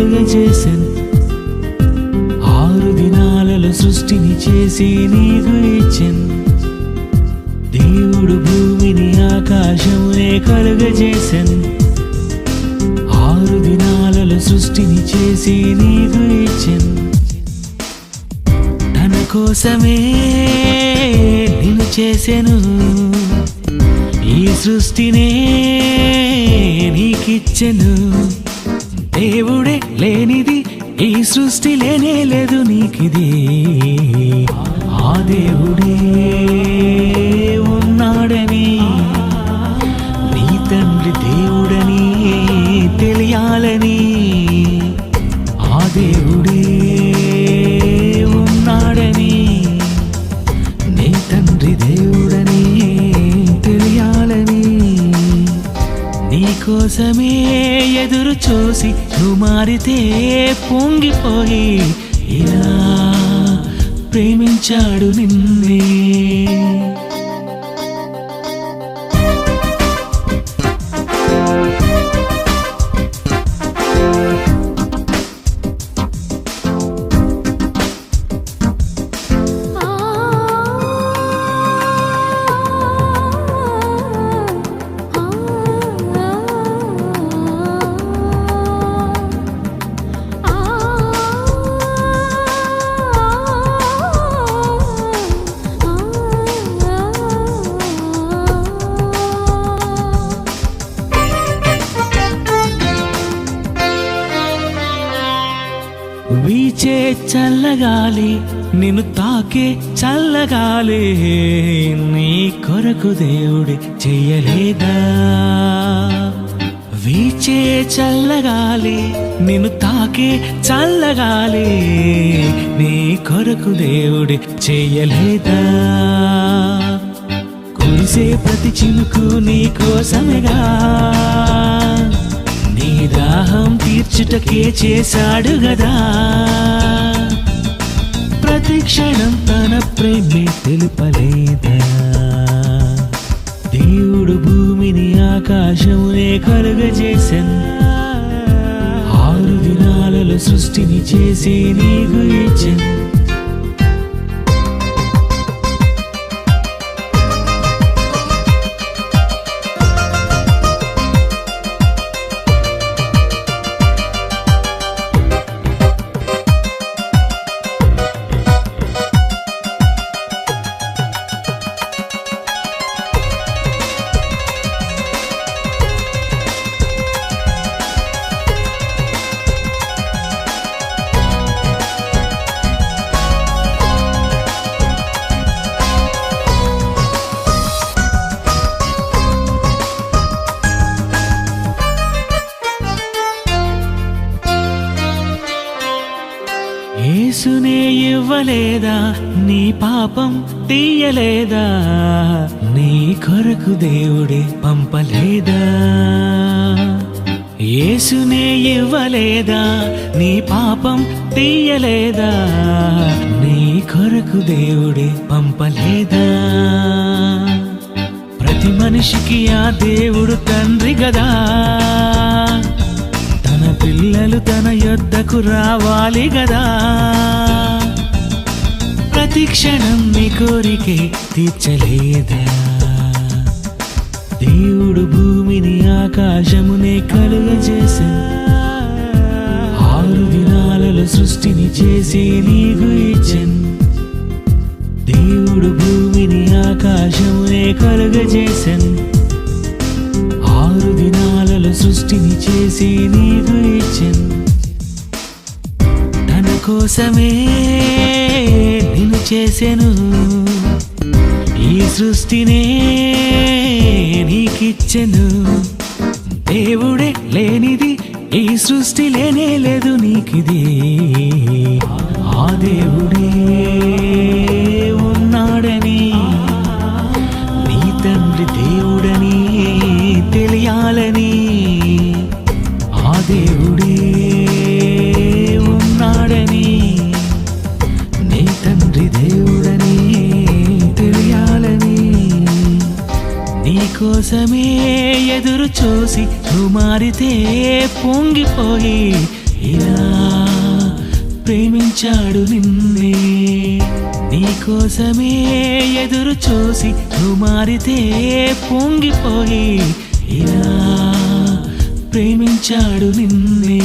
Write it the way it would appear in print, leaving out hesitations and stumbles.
కలుగజేసెను. 6 దినాలలో సృష్టిని చేసి నీకు ఇచ్చెను. దేవుడు భూమిని ఆకాశమునే కలుగజేసెను. 6 దినాలలో సృష్టిని చేసి నీకు ఇచ్చెను. తన కోసమే నిన్ను చేసెను. ఈ సృష్టినే నీకిచ్చెను. దేవుడే లేనిది ఈ సృష్టి లేనే లేదు నీకిది. ఆ దేవుడే ఉన్నాడని నీ తండ్రి దేవుడని తెలియాలని. ఆ దేవుడే ఉన్నాడని నీ తండ్రి దేవుడని తెలియాలని. నీకోసమే ఎదురు చూసి నువ్వు మారితే పొంగిపోయి ఇలా ప్రేమించాడు నిన్నే. వీచే చల్లగాలి నిన్ను తాకే చల్లగాలి నీ కొరకు దేవుడి చెయ్యలేదా. వీచే చల్లగాలి నిన్ను తాకే చల్లగాలి నీ కొరకు దేవుడి చెయ్యలేదా. కురిసే ప్రతి చినుకు నీ కోసమేగా. నీ దాహం తీర్చుటకే చేశాడు గదా. ప్రతి క్షణం తన ప్రేమే తెలుపలేదా. దేవుడు భూమిని ఆకాశమునే కలుగజేసెను. 6 దినాలలో సృష్టిని చేసి నీకు ఇచ్చెను. యేసునే ఇవ్వలేదా, నీ పాపం తీయలేదా, నీ కొరకు దేవుడే పంపలేదా. యేసునే ఇవ్వలేదా, నీ పాపం తీయలేదా, నీ కొరకు దేవుడే పంపలేదా. ప్రతి మనిషికి ఆ దేవుడు తండ్రి గదా. తన పిల్లలు తన యొద్దకు రావాలి గదా. ప్రతి క్షణం నీ కోరికే తీర్చలేదా. దేవుడు భూమిని ఆకాశమునే కలుగజేసెను. 6 దినాలలో సృష్టిని చేసి నీకు ఇచ్చెను. దేవుడు భూమిని ఆకాశమునే కలుగజేసెను. 6 దినాలలో సృష్టిని చేసి నీకు ఇచ్చెను. తన కోసమే నిన్ను చేసెను. ఈ సృష్టినే నీకిచ్చెను. దేవుడే లేనిది ఈ సృష్టి లేనే లేదు నీకిది. ఆ దేవుడే ఉన్నాడని నీ తండ్రి దేవుడని తెలియాలని. ఆ దేవుడే ఉన్నాడని నీ తండ్రి దేవుడని తెలియాలని. నీకోసమే ఎదురు చూసి నువ్వు మారితే పొంగిపోయి ఇలా ప్రేమించాడు నిన్నే. నీకోసమే ఎదురు చూసి నువ్వు మారితే పొంగిపోయి ఇలా ప్రేమించాడు నిన్నే.